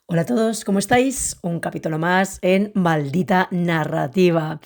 Hola a todos, ¿cómo estáis? Un capítulo más en Maldita Narrativa.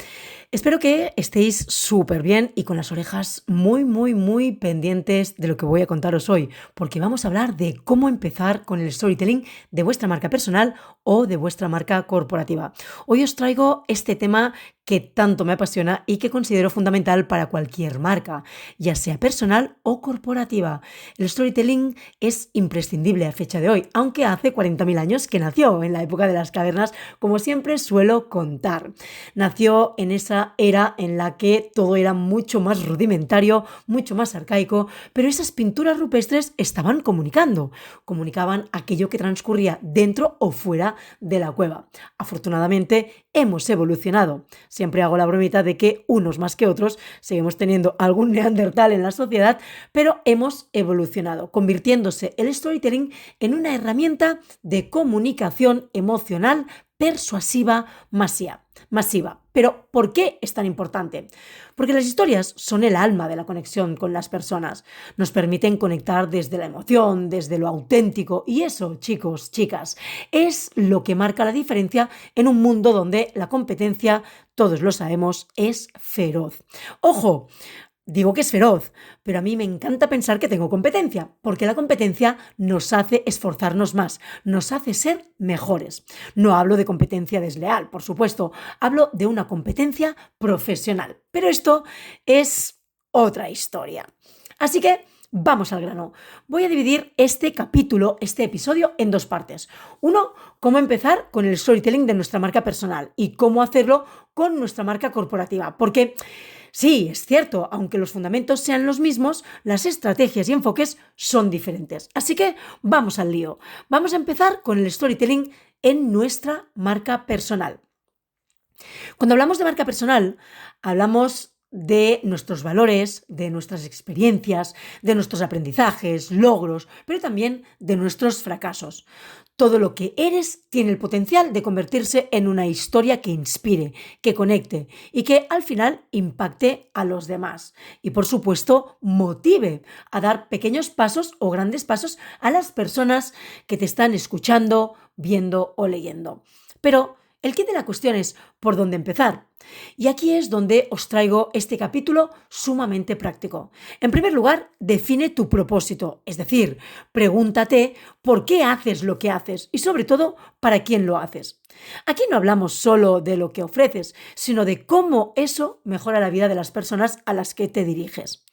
Espero que estéis súper bien y con las orejas muy pendientes de lo que voy a contaros hoy, porque vamos a hablar de cómo empezar con el storytelling de vuestra marca personal o de vuestra marca corporativa. Hoy os traigo este tema que tanto me apasiona y que considero fundamental para cualquier marca, ya sea personal o corporativa. El storytelling es imprescindible a fecha de hoy, aunque hace 40.000 años que nació, en la época de las cavernas, como siempre suelo contar. Nació en esa era en la que todo era mucho más rudimentario, mucho más arcaico, pero esas pinturas rupestres estaban comunicaban aquello que transcurría dentro o fuera de la cueva. Afortunadamente hemos evolucionado. Siempre hago la bromita de que unos más que otros seguimos teniendo algún neandertal en la sociedad, pero hemos evolucionado, convirtiéndose el storytelling en una herramienta de comunicación emocional persuasiva masiva. Pero ¿por qué es tan importante? Porque las historias son el alma de la conexión con las personas. Nos permiten conectar desde la emoción, desde lo auténtico, y eso, chicos, chicas, es lo que marca la diferencia en un mundo donde la competencia, todos lo sabemos, es feroz. ¡Ojo! Digo que es feroz, pero a mí me encanta pensar que tengo competencia, porque la competencia nos hace esforzarnos más, nos hace ser mejores. No hablo de competencia desleal, por supuesto, hablo de una competencia profesional. Pero esto es otra historia. Así que vamos al grano. Voy a dividir este capítulo, este episodio, en dos partes. Uno, cómo empezar con el storytelling de nuestra marca personal y cómo hacerlo con nuestra marca corporativa, porque sí, es cierto, aunque los fundamentos sean los mismos, las estrategias y enfoques son diferentes. Así que vamos al lío. Vamos a empezar con el storytelling en nuestra marca personal. Cuando hablamos de marca personal, hablamos de nuestros valores, de nuestras experiencias, de nuestros aprendizajes, logros, pero también de nuestros fracasos. Todo lo que eres tiene el potencial de convertirse en una historia que inspire, que conecte y que al final impacte a los demás. Y por supuesto, motive a dar pequeños pasos o grandes pasos a las personas que te están escuchando, viendo o leyendo. Pero el kit de la cuestión es por dónde empezar. Y aquí es donde os traigo este capítulo sumamente práctico. En primer lugar, define tu propósito, es decir, pregúntate por qué haces lo que haces y sobre todo para quién lo haces. Aquí no hablamos solo de lo que ofreces, sino de cómo eso mejora la vida de las personas a las que te diriges.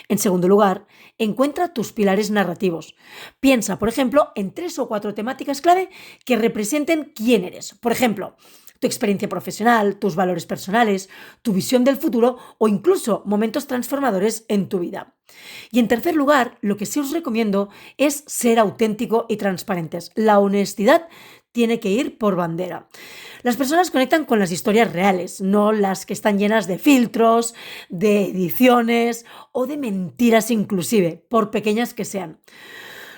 En segundo lugar, encuentra tus pilares narrativos. Piensa, por ejemplo, en 3 o 4 temáticas clave que representen quién eres. Por ejemplo, tu experiencia profesional, tus valores personales, tu visión del futuro o incluso momentos transformadores en tu vida. Y en tercer lugar, lo que sí os recomiendo es ser auténtico y transparentes. La honestidad tiene que ir por bandera. Las personas conectan con las historias reales, no las que están llenas de filtros, de ediciones o de mentiras inclusive, por pequeñas que sean.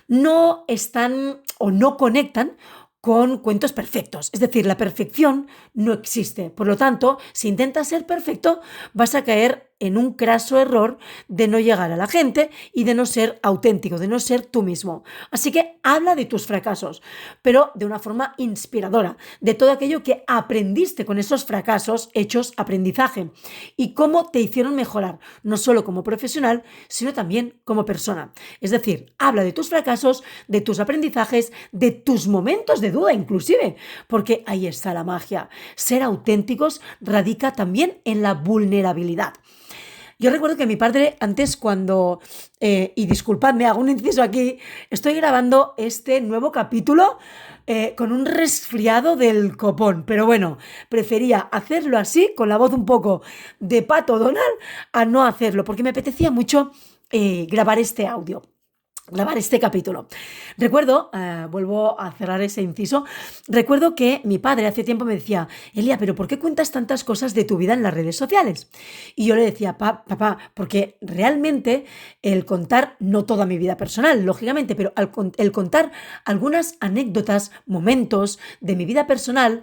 No están o no conectan con cuentos perfectos. Es decir, la perfección no existe. Por lo tanto, si intentas ser perfecto, vas a caer en un craso error de no llegar a la gente y de no ser auténtico, de no ser tú mismo. Así que habla de tus fracasos, pero de una forma inspiradora, de todo aquello que aprendiste con esos fracasos hechos aprendizaje y cómo te hicieron mejorar, no solo como profesional, sino también como persona. Es decir, habla de tus fracasos, de tus aprendizajes, de tus momentos de duda inclusive, porque ahí está la magia. Ser auténticos radica también en la vulnerabilidad. Yo recuerdo que mi padre antes y disculpadme, hago un inciso aquí, estoy grabando este nuevo capítulo con un resfriado del copón, pero bueno, prefería hacerlo así, con la voz un poco de Pato Donald, a no hacerlo, porque me apetecía mucho grabar este audio. Grabar este capítulo. Recuerdo, vuelvo a cerrar ese inciso, recuerdo que mi padre hace tiempo me decía, Elia, ¿pero por qué cuentas tantas cosas de tu vida en las redes sociales? Y yo le decía, papá, porque realmente el contar, no toda mi vida personal, lógicamente, pero el contar algunas anécdotas, momentos de mi vida personal,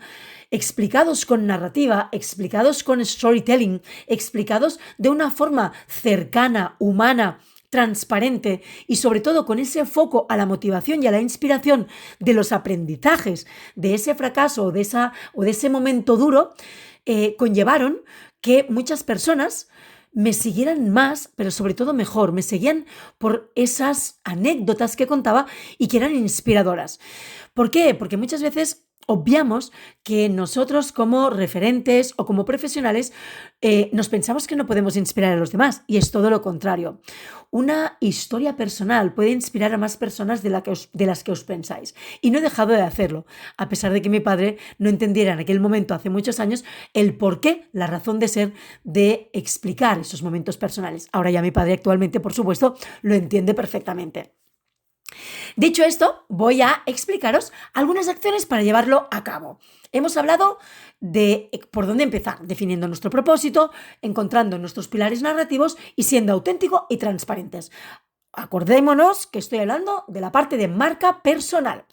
explicados con narrativa, explicados con storytelling, explicados de una forma cercana, humana, transparente y sobre todo con ese foco a la motivación y a la inspiración de los aprendizajes de ese fracaso o de ese momento duro, conllevaron que muchas personas me siguieran más, pero sobre todo mejor, me seguían por esas anécdotas que contaba y que eran inspiradoras. ¿Por qué? Porque muchas veces obviamos que nosotros como referentes o como profesionales nos pensamos que no podemos inspirar a los demás y es todo lo contrario. Una historia personal puede inspirar a más personas de las que os pensáis y no he dejado de hacerlo, a pesar de que mi padre no entendiera en aquel momento, hace muchos años, el porqué, la razón de ser de explicar esos momentos personales. Ahora ya mi padre actualmente, por supuesto, lo entiende perfectamente. Dicho esto, voy a explicaros algunas acciones para llevarlo a cabo. Hemos hablado de por dónde empezar, definiendo nuestro propósito, encontrando nuestros pilares narrativos y siendo auténtico y transparentes. Acordémonos que estoy hablando de la parte de marca personal.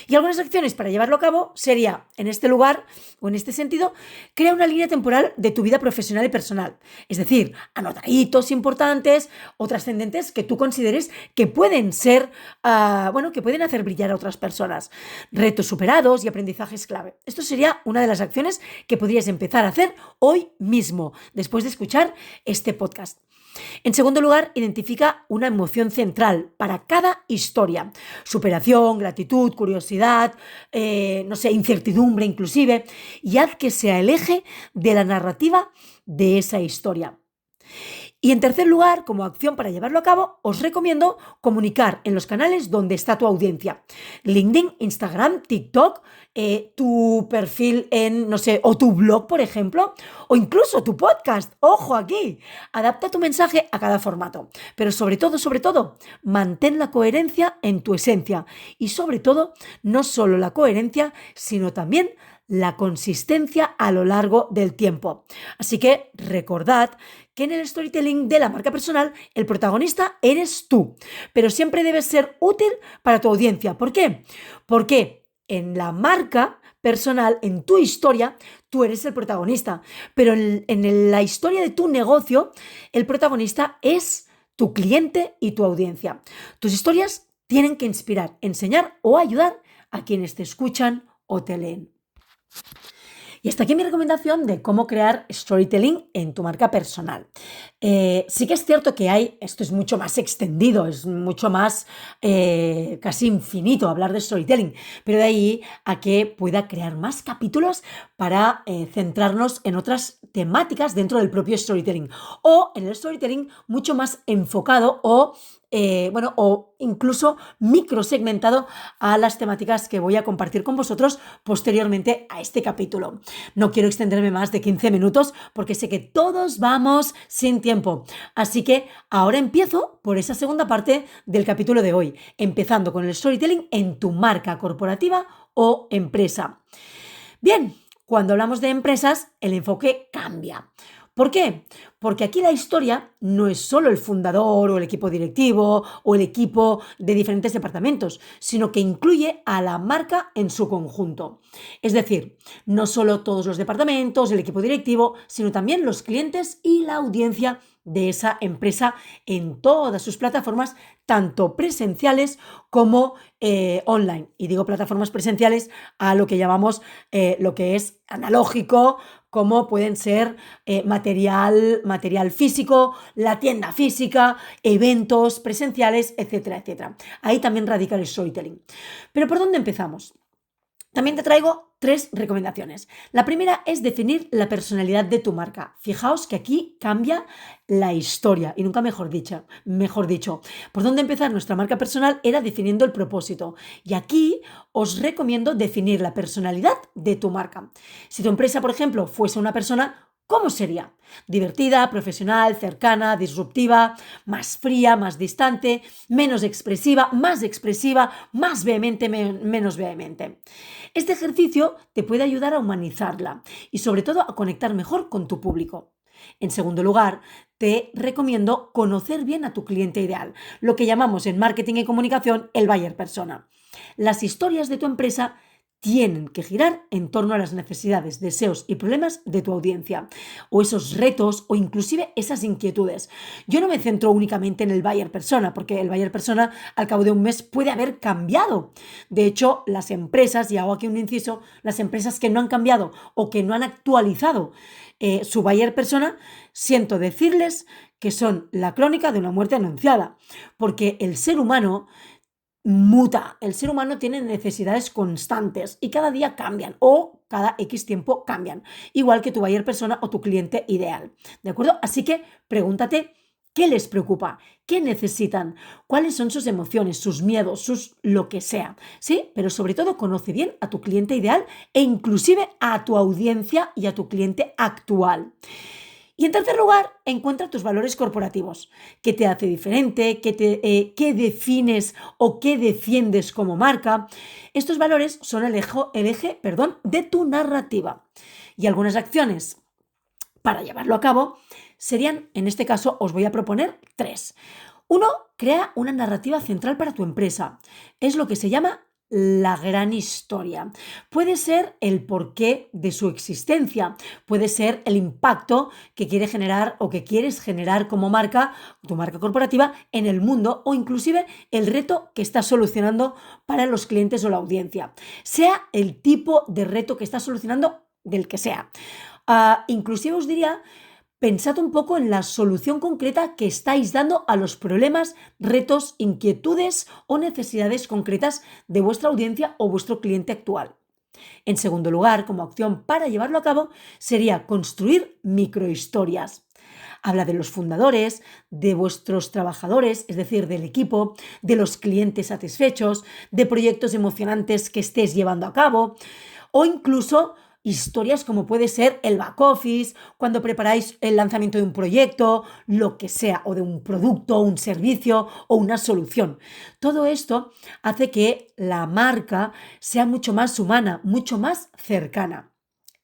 Y algunas acciones para llevarlo a cabo sería, en este lugar o en este sentido, crea una línea temporal de tu vida profesional y personal. Es decir, anota hitos importantes o trascendentes que tú consideres que pueden ser, que pueden hacer brillar a otras personas. Retos superados y aprendizajes clave. Esto sería una de las acciones que podrías empezar a hacer hoy mismo, después de escuchar este podcast. En segundo lugar, identifica una emoción central para cada historia. Superación, gratitud, curiosidad, incertidumbre inclusive, y haz que sea el eje de la narrativa de esa historia. Y en tercer lugar, como acción para llevarlo a cabo, os recomiendo comunicar en los canales donde está tu audiencia. LinkedIn, Instagram, TikTok, tu perfil o tu blog, por ejemplo, o incluso tu podcast. ¡Ojo aquí! Adapta tu mensaje a cada formato. Pero sobre todo, mantén la coherencia en tu esencia. Y sobre todo, no solo la coherencia, sino también la consistencia a lo largo del tiempo. Así que recordad que en el storytelling de la marca personal el protagonista eres tú, pero siempre debes ser útil para tu audiencia. ¿Por qué? Porque en la marca personal, en tu historia, tú eres el protagonista, pero en la historia de tu negocio, el protagonista es tu cliente y tu audiencia. Tus historias tienen que inspirar, enseñar o ayudar a quienes te escuchan o te leen. Y hasta aquí mi recomendación de cómo crear storytelling en tu marca personal. Sí que es cierto que esto es mucho más extendido, es mucho más casi infinito hablar de storytelling, pero de ahí a que pueda crear más capítulos para centrarnos en otras temáticas dentro del propio storytelling o en el storytelling mucho más enfocado o incluso microsegmentado a las temáticas que voy a compartir con vosotros posteriormente a este capítulo. No quiero extenderme más de 15 minutos porque sé que todos vamos sin tiempo. Así que ahora empiezo por esa segunda parte del capítulo de hoy, empezando con el storytelling en tu marca corporativa o empresa. Bien, cuando hablamos de empresas, el enfoque cambia. ¿Por qué? Porque aquí la historia no es solo el fundador o el equipo directivo o el equipo de diferentes departamentos, sino que incluye a la marca en su conjunto. Es decir, no solo todos los departamentos, el equipo directivo, sino también los clientes y la audiencia de esa empresa en todas sus plataformas, tanto presenciales como online. Y digo plataformas presenciales a lo que llamamos lo que es analógico, como pueden ser material físico, la tienda física, eventos presenciales, etcétera, etcétera. Ahí también radica el storytelling. Pero ¿por dónde empezamos? También te traigo 3 recomendaciones. La primera es definir la personalidad de tu marca. Fijaos que aquí cambia la historia y nunca mejor dicho. Por dónde empezar nuestra marca personal era definiendo el propósito. Y aquí os recomiendo definir la personalidad de tu marca. Si tu empresa, por ejemplo, fuese una persona, ¿cómo sería? Divertida, profesional, cercana, disruptiva, más fría, más distante, menos expresiva, más vehemente, menos vehemente. Este ejercicio te puede ayudar a humanizarla y sobre todo a conectar mejor con tu público. En segundo lugar, te recomiendo conocer bien a tu cliente ideal, lo que llamamos en marketing y comunicación el buyer persona. Las historias de tu empresa tienen que girar en torno a las necesidades, deseos y problemas de tu audiencia, o esos retos o inclusive esas inquietudes. Yo no me centro únicamente en el buyer persona, porque el buyer persona al cabo de un mes puede haber cambiado. De hecho, las empresas, y hago aquí un inciso, las empresas que no han cambiado o que no han actualizado su buyer persona, siento decirles que son la crónica de una muerte anunciada, porque el ser humano muta. El ser humano tiene necesidades constantes y cada día cambian o cada X tiempo cambian, igual que tu buyer persona o tu cliente ideal. ¿De acuerdo? Así que pregúntate qué les preocupa, qué necesitan, cuáles son sus emociones, sus miedos, sus lo que sea. ¿Sí? Pero sobre todo conoce bien a tu cliente ideal e inclusive a tu audiencia y a tu cliente actual. Y en tercer lugar, encuentra tus valores corporativos. ¿Qué te hace diferente? ¿Qué defines o qué defiendes como marca? Estos valores son el eje de tu narrativa. Y algunas acciones para llevarlo a cabo serían, en este caso, os voy a proponer 3. 1. Crea una narrativa central para tu empresa. Es lo que se llama la gran historia. Puede ser el porqué de su existencia, puede ser el impacto que quiere generar o que quieres generar como marca, tu marca corporativa, en el mundo, o inclusive el reto que estás solucionando para los clientes o la audiencia. Sea el tipo de reto que estás solucionando, del que sea. Inclusive os diría, pensad un poco en la solución concreta que estáis dando a los problemas, retos, inquietudes o necesidades concretas de vuestra audiencia o vuestro cliente actual. En segundo lugar, como acción para llevarlo a cabo, sería construir microhistorias. Habla de los fundadores, de vuestros trabajadores, es decir, del equipo, de los clientes satisfechos, de proyectos emocionantes que estés llevando a cabo, o incluso historias como puede ser el back office, cuando preparáis el lanzamiento de un proyecto, lo que sea, o de un producto, un servicio o una solución. Todo esto hace que la marca sea mucho más humana, mucho más cercana.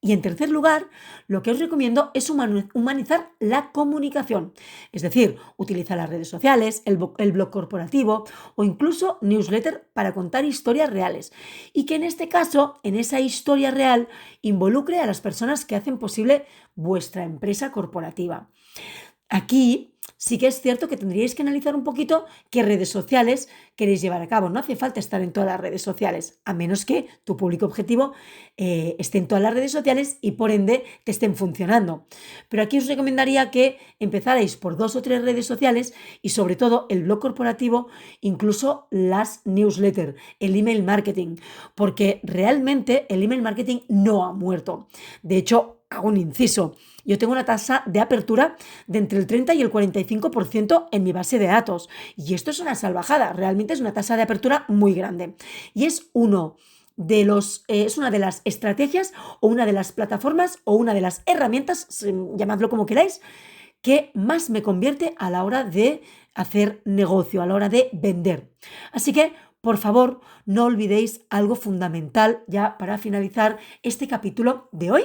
Y en tercer lugar, lo que os recomiendo es humanizar la comunicación, es decir, utiliza las redes sociales, el blog corporativo o incluso newsletter para contar historias reales. Y que en este caso, en esa historia real, involucre a las personas que hacen posible vuestra empresa corporativa. Aquí sí que es cierto que tendríais que analizar un poquito qué redes sociales queréis llevar a cabo. No hace falta estar en todas las redes sociales, a menos que tu público objetivo esté en todas las redes sociales y por ende te estén funcionando. Pero aquí os recomendaría que empezarais por 2 o 3 redes sociales y sobre todo el blog corporativo, incluso las newsletters, el email marketing, porque realmente el email marketing no ha muerto. De hecho, hago un inciso. Yo tengo una tasa de apertura de entre el 30 y el 45% en mi base de datos. Y esto es una salvajada, realmente es una tasa de apertura muy grande. Y es una de las estrategias o una de las plataformas o una de las herramientas, llamadlo como queráis, que más me convierte a la hora de hacer negocio, a la hora de vender. Así que, por favor, no olvidéis algo fundamental ya para finalizar este capítulo de hoy.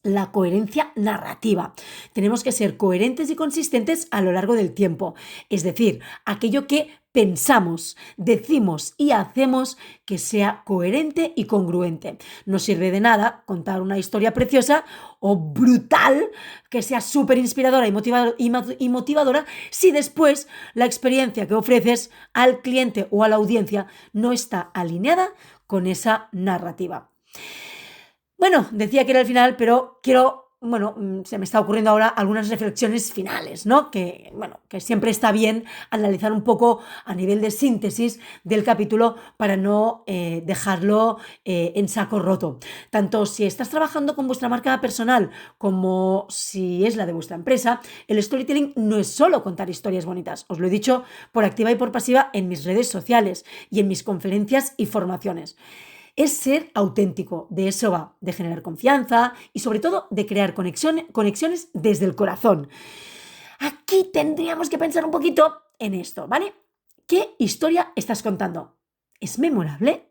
La coherencia narrativa. Tenemos que ser coherentes y consistentes a lo largo del tiempo. Es decir, aquello que pensamos, decimos y hacemos que sea coherente y congruente. No sirve de nada contar una historia preciosa o brutal, que sea súper inspiradora y motivadora, si después la experiencia que ofreces al cliente o a la audiencia no está alineada con esa narrativa. Bueno, decía que era el final, pero se me está ocurriendo ahora algunas reflexiones finales, ¿no? Que siempre está bien analizar un poco a nivel de síntesis del capítulo para no dejarlo en saco roto. Tanto si estás trabajando con vuestra marca personal como si es la de vuestra empresa, el storytelling no es solo contar historias bonitas. Os lo he dicho por activa y por pasiva en mis redes sociales y en mis conferencias y formaciones. Es ser auténtico, de eso va, de generar confianza y sobre todo de crear conexiones desde el corazón. Aquí tendríamos que pensar un poquito en esto, ¿vale? ¿Qué historia estás contando? ¿Es memorable?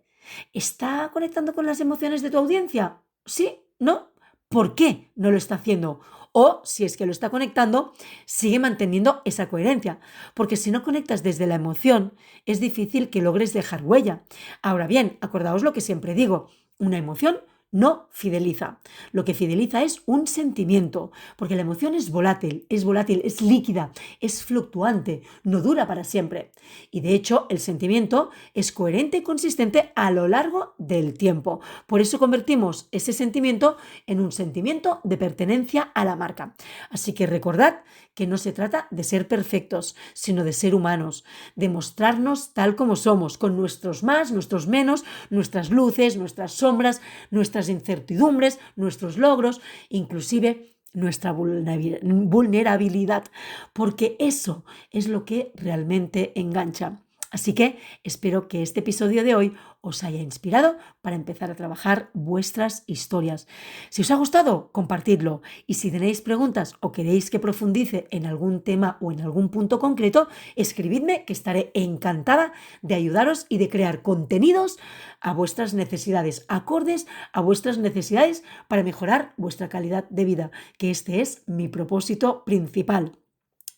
¿Está conectando con las emociones de tu audiencia? ¿Sí? ¿No? ¿Por qué no lo está haciendo? O si es que lo está conectando, sigue manteniendo esa coherencia, porque si no conectas desde la emoción, es difícil que logres dejar huella. Ahora bien, acordaos lo que siempre digo, una emoción no fideliza. Lo que fideliza es un sentimiento, porque la emoción es volátil, es líquida, es fluctuante, no dura para siempre. Y de hecho, el sentimiento es coherente y consistente a lo largo del tiempo. Por eso convertimos ese sentimiento en un sentimiento de pertenencia a la marca. Así que recordad que no se trata de ser perfectos, sino de ser humanos, de mostrarnos tal como somos, con nuestros más, nuestros menos, nuestras luces, nuestras sombras, nuestras incertidumbres, nuestros logros, inclusive nuestra vulnerabilidad, porque eso es lo que realmente engancha. Así que espero que este episodio de hoy os haya inspirado para empezar a trabajar vuestras historias. Si os ha gustado, compartidlo. Y si tenéis preguntas o queréis que profundice en algún tema o en algún punto concreto, escribidme, que estaré encantada de ayudaros y de crear contenidos a vuestras necesidades, acordes a vuestras necesidades para mejorar vuestra calidad de vida, que este es mi propósito principal.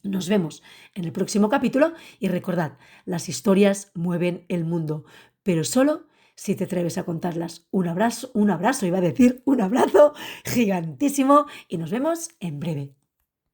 Nos vemos en el próximo capítulo y recordad, las historias mueven el mundo, pero solo si te atreves a contarlas. Un abrazo, iba a decir un abrazo gigantísimo y nos vemos en breve.